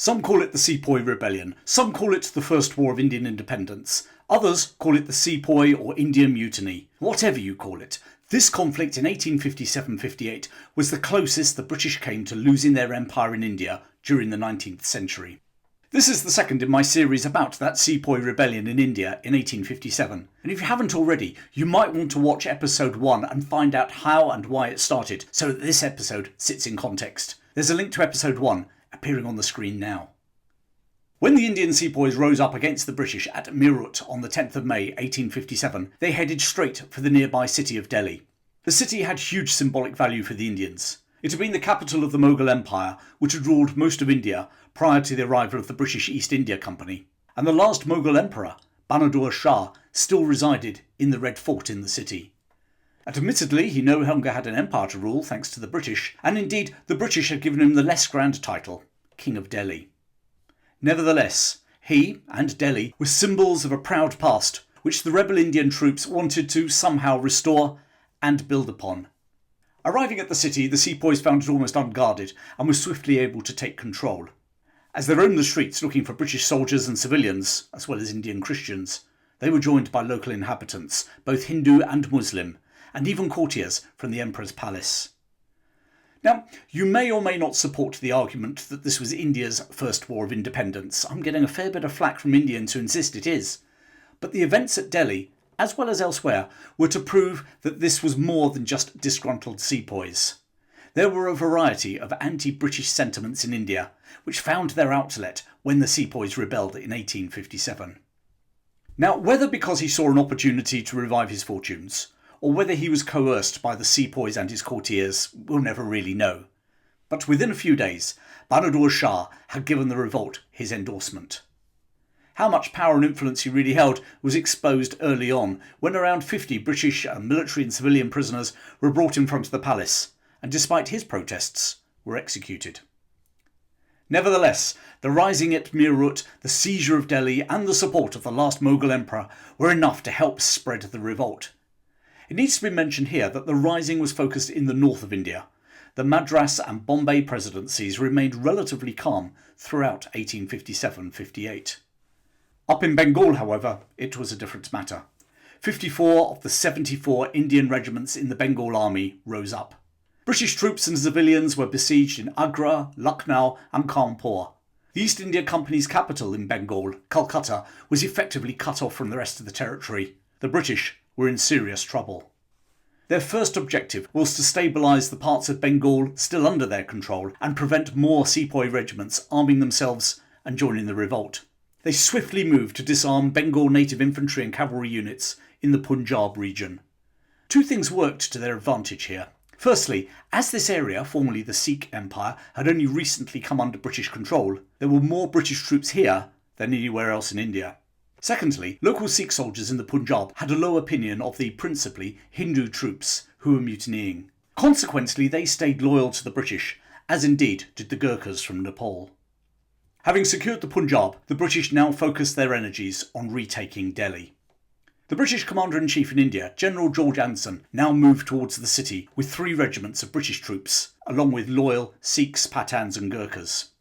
Some call it the Sepoy Rebellion, some call it the First War of Indian Independence, others call it the Sepoy or Indian Mutiny. Whatever you call it, this conflict in 1857-58 was the closest the British came to losing their empire in India during the 19th century. This is the second in my series about that Sepoy Rebellion in India in 1857, and if you haven't already, you might want to watch episode 1 and find out how and why it started, so that this episode sits in context. There's a link to episode 1 appearing on the screen now. When the Indian sepoys rose up against the British at Meerut on the 10th of May 1857, they headed straight for the nearby city of Delhi. The city had huge symbolic value for the Indians. It had been the capital of the Mughal Empire, which had ruled most of India prior to the arrival of the British East India Company, and the last Mughal emperor, Bahadur Shah, still resided in the Red Fort in the city. Admittedly, he no longer had an empire to rule thanks to the British, and indeed the British had given him the less grand title, King of Delhi. Nevertheless, he and Delhi were symbols of a proud past, which the rebel Indian troops wanted to somehow restore and build upon. Arriving at the city, the sepoys found it almost unguarded and were swiftly able to take control. As they roamed the streets looking for British soldiers and civilians, as well as Indian Christians, they were joined by local inhabitants, both Hindu and Muslim, and even courtiers from the Emperor's palace. Now, you may or may not support the argument that this was India's first war of independence. I'm getting a fair bit of flack from Indians who insist it is. But the events at Delhi, as well as elsewhere, were to prove that this was more than just disgruntled sepoys. There were a variety of anti-British sentiments in India, which found their outlet when the sepoys rebelled in 1857. Now, whether because he saw an opportunity to revive his fortunes, or whether he was coerced by the sepoys and his courtiers, we'll never really know. But within a few days, Bahadur Shah had given the revolt his endorsement. How much power and influence he really held was exposed early on, when around 50 British military and civilian prisoners were brought in front of the palace, and despite his protests, were executed. Nevertheless, the rising at Meerut, the seizure of Delhi, and the support of the last Mughal emperor were enough to help spread the revolt. It needs to be mentioned here that the rising was focused in the north of India. The Madras and Bombay presidencies remained relatively calm throughout 1857-58. Up in Bengal, however, it was a different matter. 54 of the 74 Indian regiments in the Bengal army rose up. British troops and civilians were besieged in Agra, Lucknow and Kanpur. The East India Company's capital in Bengal, Calcutta, was effectively cut off from the rest of the territory. The British were in serious trouble. Their first objective was to stabilise the parts of Bengal still under their control and prevent more sepoy regiments arming themselves and joining the revolt. They swiftly moved to disarm Bengal native infantry and cavalry units in the Punjab region. Two things worked to their advantage here. Firstly, as this area, formerly the Sikh Empire, had only recently come under British control, there were more British troops here than anywhere else in India. Secondly, local Sikh soldiers in the Punjab had a low opinion of the principally Hindu troops who were mutinying. Consequently, they stayed loyal to the British, as indeed did the Gurkhas from Nepal. Having secured the Punjab, the British now focused their energies on retaking Delhi. The British Commander-in-Chief in India, General George Anson, now moved towards the city with 3 regiments of British troops, along with loyal Sikhs, Pathans and Gurkhas.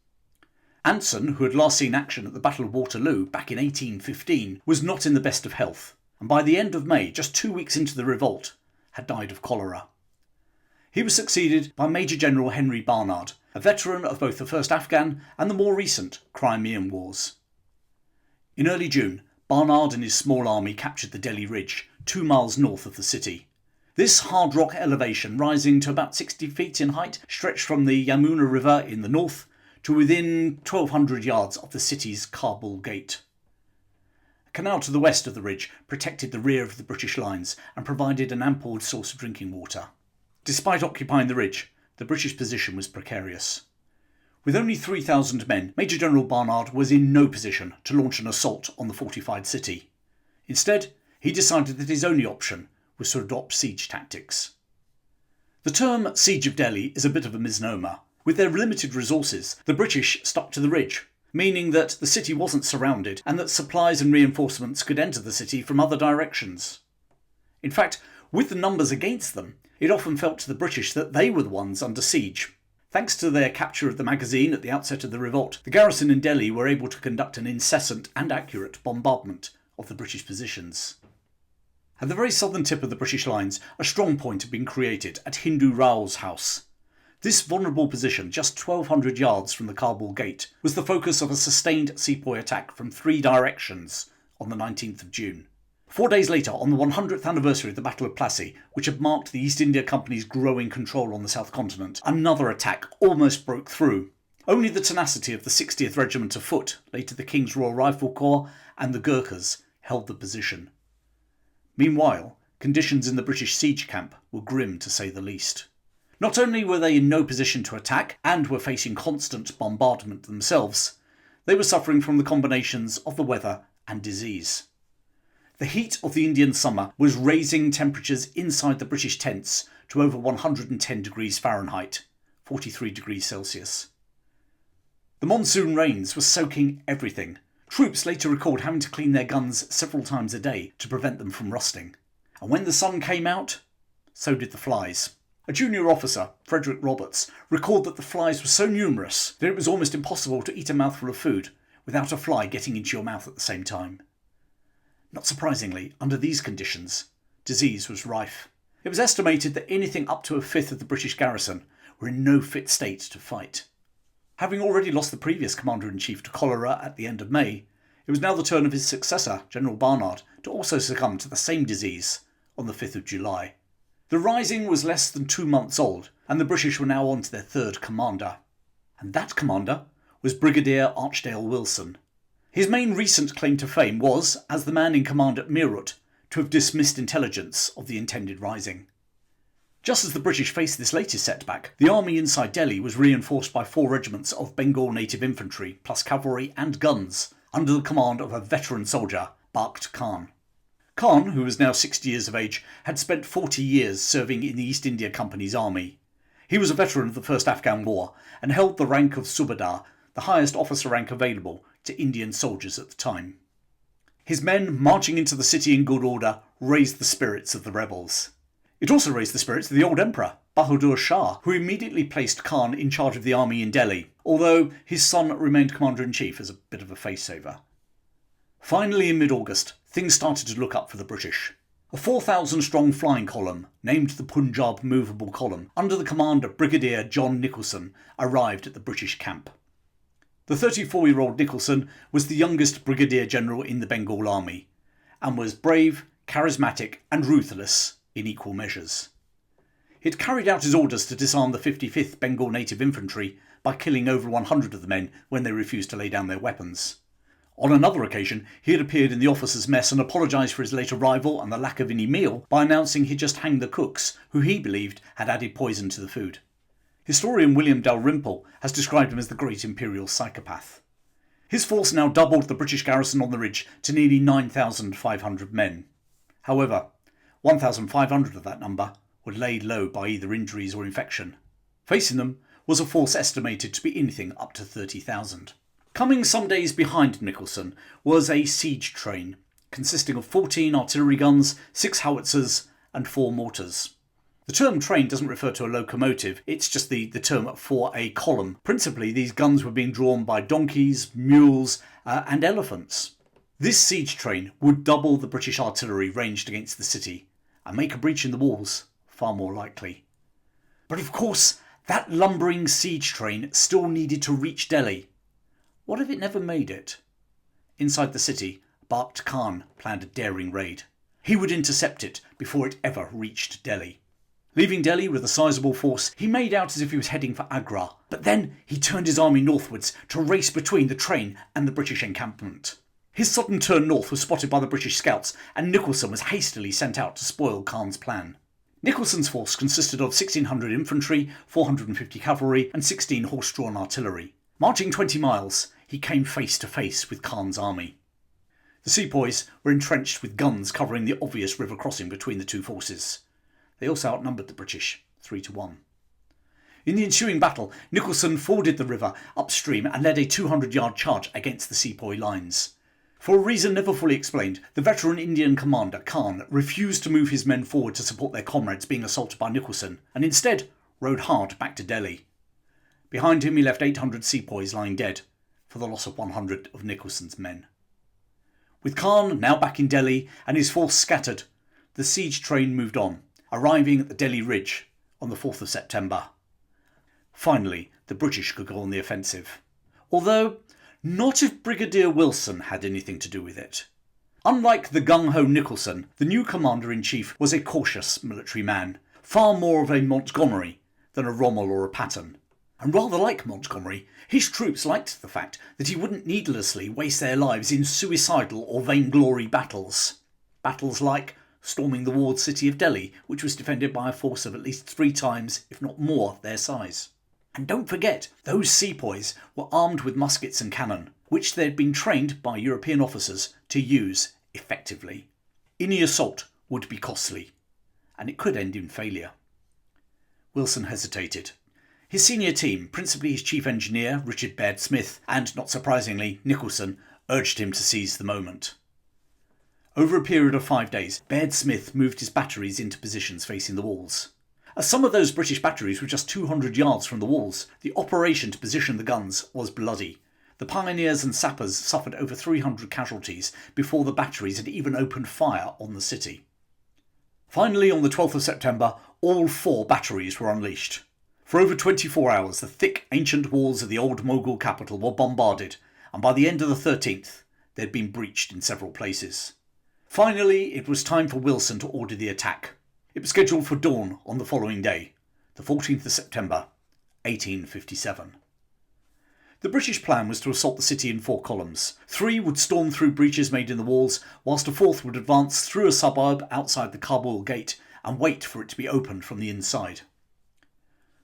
Anson, who had last seen action at the Battle of Waterloo back in 1815, was not in the best of health, and by the end of May, just 2 weeks into the revolt, had died of cholera. He was succeeded by Major General Henry Barnard, a veteran of both the First Afghan and the more recent Crimean Wars. In early June, Barnard and his small army captured the Delhi Ridge, 2 miles north of the city. This hard rock elevation, rising to about 60 feet in height, stretched from the Yamuna River in the north to within 1,200 yards of the city's Kabul Gate. A canal to the west of the ridge protected the rear of the British lines and provided an ample source of drinking water. Despite occupying the ridge, the British position was precarious. With only 3,000 men, Major General Barnard was in no position to launch an assault on the fortified city. Instead, he decided that his only option was to adopt siege tactics. The term Siege of Delhi is a bit of a misnomer. With their limited resources, the British stuck to the ridge, meaning that the city wasn't surrounded and that supplies and reinforcements could enter the city from other directions. In fact, with the numbers against them, it often felt to the British that they were the ones under siege. Thanks to their capture of the magazine at the outset of the revolt, the garrison in Delhi were able to conduct an incessant and accurate bombardment of the British positions. At the very southern tip of the British lines, a strong point had been created at Hindu Rao's house. This vulnerable position, just 1,200 yards from the Kabul gate, was the focus of a sustained sepoy attack from 3 directions on the 19th of June. 4 days later, on the 100th anniversary of the Battle of Plassey, which had marked the East India Company's growing control on the south continent, another attack almost broke through. Only the tenacity of the 60th Regiment of Foot, later the King's Royal Rifle Corps, and the Gurkhas held the position. Meanwhile, conditions in the British siege camp were grim to say the least. Not only were they in no position to attack and were facing constant bombardment themselves, they were suffering from the combinations of the weather and disease. The heat of the Indian summer was raising temperatures inside the British tents to over 110 degrees Fahrenheit, 43 degrees Celsius. The monsoon rains were soaking everything. Troops later recalled having to clean their guns several times a day to prevent them from rusting. And when the sun came out, so did the flies. A junior officer, Frederick Roberts, recalled that the flies were so numerous that it was almost impossible to eat a mouthful of food without a fly getting into your mouth at the same time. Not surprisingly, under these conditions, disease was rife. It was estimated that anything up to a fifth of the British garrison were in no fit state to fight. Having already lost the previous Commander-in-Chief to cholera at the end of May, it was now the turn of his successor, General Barnard, to also succumb to the same disease on the 5th of July. The rising was less than 2 months old, and the British were now on to their third commander. And that commander was Brigadier Archdale Wilson. His main recent claim to fame was, as the man in command at Meerut, to have dismissed intelligence of the intended rising. Just as the British faced this latest setback, the army inside Delhi was reinforced by 4 regiments of Bengal native infantry, plus cavalry and guns, under the command of a veteran soldier, Bakht Khan. Khan, who was now 60 years of age, had spent 40 years serving in the East India Company's army. He was a veteran of the First Afghan War and held the rank of Subadar, the highest officer rank available to Indian soldiers at the time. His men, marching into the city in good order, raised the spirits of the rebels. It also raised the spirits of the old emperor, Bahadur Shah, who immediately placed Khan in charge of the army in Delhi, although his son remained commander-in-chief as a bit of a face-saver. Finally, in mid-August, things started to look up for the British. A 4,000-strong flying column, named the Punjab Moveable Comuln, under the command of Brigadier John Nicholson, arrived at the British camp. The 34-year-old Nicholson was the youngest brigadier general in the Bengal army, and was brave, charismatic and ruthless in equal measures. He had carried out his orders to disarm the 55th Bengal Native Infantry by killing over 100 of the men when they refused to lay down their weapons. On another occasion, he had appeared in the officers' mess and apologised for his late arrival and the lack of any meal by announcing he'd just hanged the cooks, who he believed had added poison to the food. Historian William Dalrymple has described him as the great imperial psychopath. His force now doubled the British garrison on the ridge to nearly 9,500 men. However, 1,500 of that number were laid low by either injuries or infection. Facing them was a force estimated to be anything up to 30,000. Coming some days behind Nicholson was a siege train, consisting of 14 artillery guns, 6 howitzers and 4 mortars. The term train doesn't refer to a locomotive, it's just the term for a column. Principally, these guns were being drawn by donkeys, mules and elephants. This siege train would double the British artillery ranged against the city and make a breach in the walls far more likely. But of course, that lumbering siege train still needed to reach Delhi. What if it never made it? Inside the city, Bakht Khan planned a daring raid. He would intercept it before it ever reached Delhi. Leaving Delhi with a sizable force, he made out as if he was heading for Agra, but then he turned his army northwards to race between the train and the British encampment. His sudden turn north was spotted by the British scouts, and Nicholson was hastily sent out to spoil Khan's plan. Nicholson's force consisted of 1,600 infantry, 450 cavalry and 16 horse-drawn artillery. Marching 20 miles, he came face to face with Khan's army. The sepoys were entrenched with guns covering the obvious river crossing between the two forces. They also outnumbered the British, 3-1. In the ensuing battle, Nicholson forded the river upstream and led a 200-yard charge against the sepoy lines. For a reason never fully explained, the veteran Indian commander, Khan, refused to move his men forward to support their comrades being assaulted by Nicholson, and instead rode hard back to Delhi. Behind him he left 800 sepoys lying dead, for the loss of 100 of Nicholson's men. With Khan now back in Delhi and his force scattered, the siege train moved on, arriving at the Delhi Ridge on the 4th of September. Finally, the British could go on the offensive, although not if Brigadier Wilson had anything to do with it. Unlike the gung-ho Nicholson, the new commander-in-chief was a cautious military man, far more of a Montgomery than a Rommel or a Patton. And rather like Montgomery, his troops liked the fact that he wouldn't needlessly waste their lives in suicidal or vainglory battles. Battles like storming the walled city of Delhi, which was defended by a force of at least 3 times, if not more, their size. And don't forget, those sepoys were armed with muskets and cannon, which they had been trained by European officers to use effectively. Any assault would be costly, and it could end in failure. Wilson hesitated. His senior team, principally his chief engineer, Richard Baird Smith, and, not surprisingly, Nicholson, urged him to seize the moment. Over a period of 5 days, Baird Smith moved his batteries into positions facing the walls. As some of those British batteries were just 200 yards from the walls, the operation to position the guns was bloody. The pioneers and sappers suffered over 300 casualties before the batteries had even opened fire on the city. Finally, on the 12th of September, all 4 batteries were unleashed. For over 24 hours, the thick, ancient walls of the old Mughal capital were bombarded, and by the end of the 13th, they had been breached in several places. Finally, it was time for Wilson to order the attack. It was scheduled for dawn on the following day, the 14th of September, 1857. The British plan was to assault the city in 4 columns. 3 would storm through breaches made in the walls, whilst a 4th would advance through a suburb outside the Kabul gate and wait for it to be opened from the inside.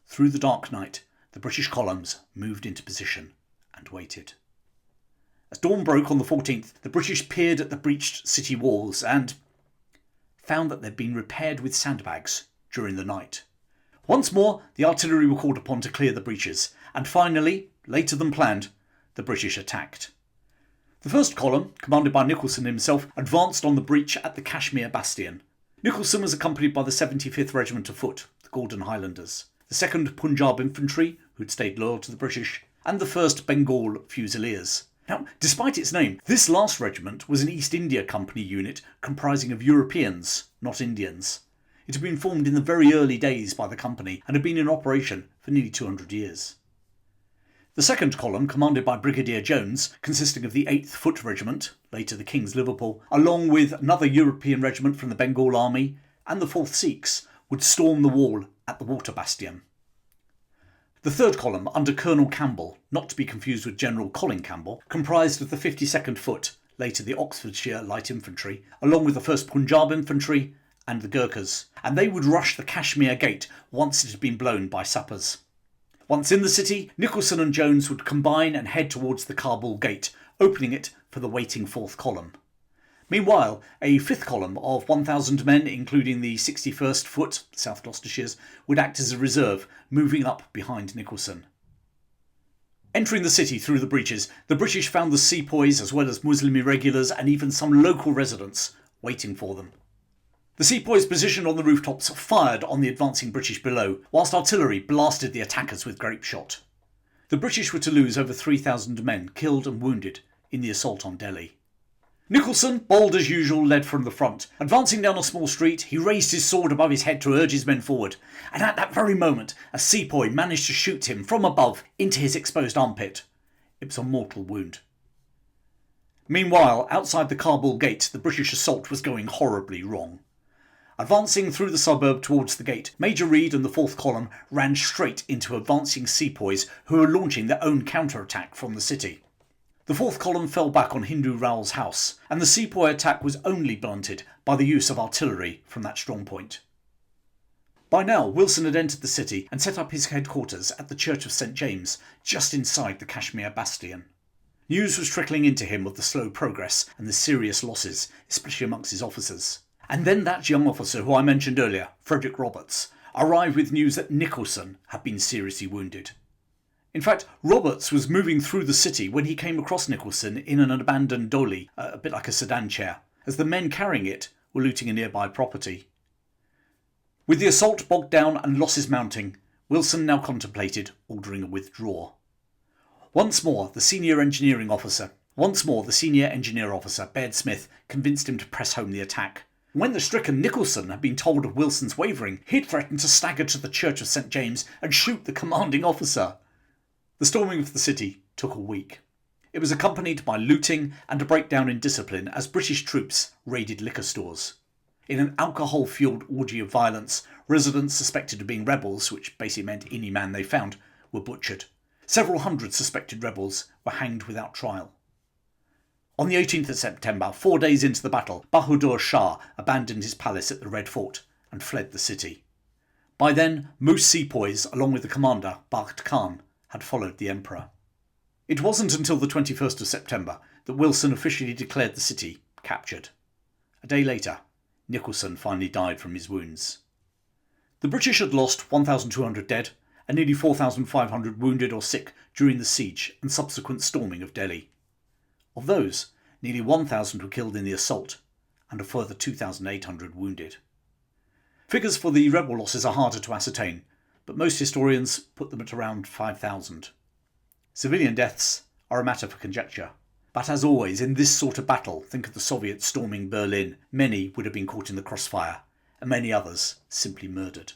Through the dark night, the British columns moved into position and waited. As dawn broke on the 14th, the British peered at the breached city walls and found that they'd been repaired with sandbags during the night. Once more, the artillery were called upon to clear the breaches, and finally, later than planned, the British attacked. The first column, commanded by Nicholson himself, advanced on the breach at the Kashmir Bastion. Nicholson was accompanied by the 75th Regiment of Foot, the Golden Highlanders, the 2nd Punjab Infantry, who'd stayed loyal to the British, and the 1st Bengal Fusiliers. Now, despite its name, this last regiment was an East India Company unit comprising of Europeans, not Indians. It had been formed in the very early days by the company and had been in operation for nearly 200 years. The second column, commanded by Brigadier Jones, consisting of the 8th Foot Regiment, later the King's Liverpool, along with another European regiment from the Bengal Army, and the 4th Sikhs, would storm the wall at the Water Bastion. The third column, under Colonel Campbell, not to be confused with General Colin Campbell, comprised of the 52nd Foot, later the Oxfordshire Light Infantry, along with the 1st Punjab Infantry and the Gurkhas, and they would rush the Kashmir Gate once it had been blown by sappers. Once in the city, Nicholson and Jones would combine and head towards the Kabul Gate, opening it for the waiting 4th column. Meanwhile, a 5th column of 1,000 men, including the 61st Foot, South Gloucestershire's, would act as a reserve, moving up behind Nicholson. Entering the city through the breaches, the British found the sepoys, as well as Muslim irregulars and even some local residents, waiting for them. The sepoys positioned on the rooftops fired on the advancing British below, whilst artillery blasted the attackers with grape shot. The British were to lose over 3,000 men killed and wounded in the assault on Delhi. Nicholson, bold as usual, led from the front. Advancing down a small street, he raised his sword above his head to urge his men forward, and at that very moment a sepoy managed to shoot him from above into his exposed armpit. It was a mortal wound. Meanwhile, outside the Kabul gate, the British assault was going horribly wrong. Advancing through the suburb towards the gate, Major Reid and the 4th column ran straight into advancing sepoys who were launching their own counterattack from the city. The 4th column fell back on Hindu Rao's house, and the sepoy attack was only blunted by the use of artillery from that strong point. By now, Wilson had entered the city and set up his headquarters at the Church of St. James, just inside the Kashmir Bastion. News was trickling into him of the slow progress and the serious losses, especially amongst his officers. And then that young officer who I mentioned earlier, Frederick Roberts, arrived with news that Nicholson had been seriously wounded. In fact, Roberts was moving through the city when he came across Nicholson in an abandoned dolly, a bit like a sedan chair, as the men carrying it were looting a nearby property. With the assault bogged down and losses mounting, Wilson now contemplated ordering a withdrawal. Once more, the senior engineer officer, Baird Smith, convinced him to press home the attack. When the stricken Nicholson had been told of Wilson's wavering, he'd threatened to stagger to the Church of St. James and shoot the commanding officer. The storming of the city took a week. It was accompanied by looting and a breakdown in discipline as British troops raided liquor stores. In an alcohol-fuelled orgy of violence, residents suspected of being rebels, which basically meant any man they found, were butchered. Several hundred suspected rebels were hanged without trial. On the 18th of September, 4 days into the battle, Bahadur Shah abandoned his palace at the Red Fort and fled the city. By then, most sepoys, along with the commander, Bakht Khan, had followed the emperor. It wasn't until the 21st of September that Wilson officially declared the city captured. A day later, Nicholson finally died from his wounds. The British had lost 1,200 dead and nearly 4,500 wounded or sick during the siege and subsequent storming of Delhi. Of those, nearly 1,000 were killed in the assault and a further 2,800 wounded. Figures for the rebel losses are harder to ascertain, but most historians put them at around 5,000. Civilian deaths are a matter for conjecture. But as always, in this sort of battle, think of the Soviets storming Berlin, many would have been caught in the crossfire, and many others simply murdered.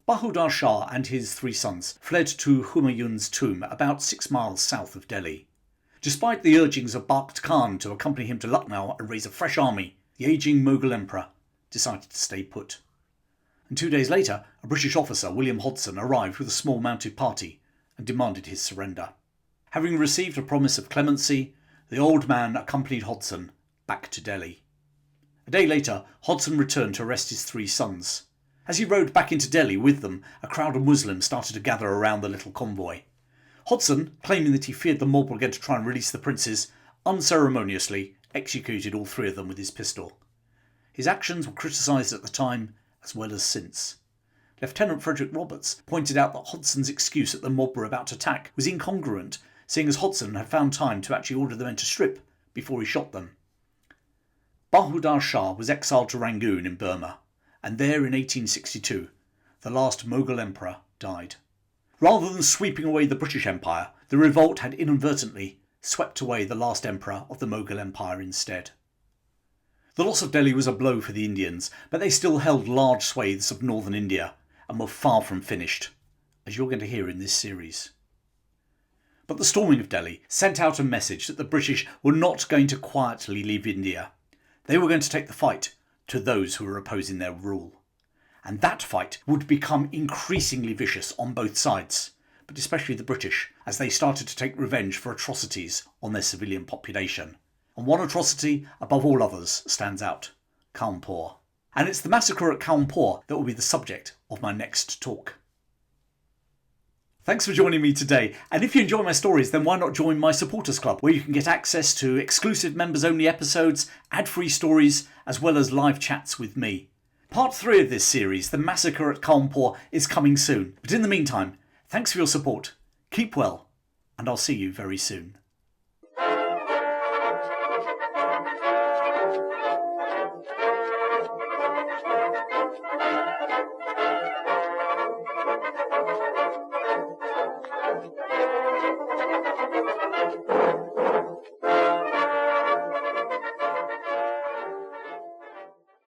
Bahadur Shah and his 3 sons fled to Humayun's tomb about 6 miles south of Delhi. Despite the urgings of Bakht Khan to accompany him to Lucknow and raise a fresh army, the ageing Mughal emperor decided to stay put. And 2 days later, a British officer, William Hodson, arrived with a small mounted party and demanded his surrender. Having received a promise of clemency, the old man accompanied Hodson back to Delhi. A day later, Hodson returned to arrest his 3 sons. As he rode back into Delhi with them, a crowd of Muslims started to gather around the little convoy. Hodson, claiming that he feared the mob were going to try and release the princes, unceremoniously executed all 3 of them with his pistol. His actions were criticised at the time as well as since. Lieutenant Frederick Roberts pointed out that Hodson's excuse that the mob were about to attack was incongruent, seeing as Hodson had found time to actually order the men to strip before he shot them. Bahadur Shah was exiled to Rangoon in Burma, and there in 1862 the last Mughal emperor died. Rather than sweeping away the British Empire, the revolt had inadvertently swept away the last emperor of the Mughal Empire instead. The loss of Delhi was a blow for the Indians, but they still held large swathes of northern India and were far from finished, as you're going to hear in this series. But the storming of Delhi sent out a message that the British were not going to quietly leave India. They were going to take the fight to those who were opposing their rule. And that fight would become increasingly vicious on both sides, but especially the British, as they started to take revenge for atrocities on their civilian population. And one atrocity above all others stands out: Cawnpore. And it's the massacre at Cawnpore that will be the subject of my next talk. Thanks for joining me today, and if you enjoy my stories, then why not join my supporters club, where you can get access to exclusive members only episodes, ad-free stories, as well as live chats with me. Part 3 of this series, The Massacre at Cawnpore, is coming soon, but in the meantime, thanks for your support, keep well, and I'll see you very soon.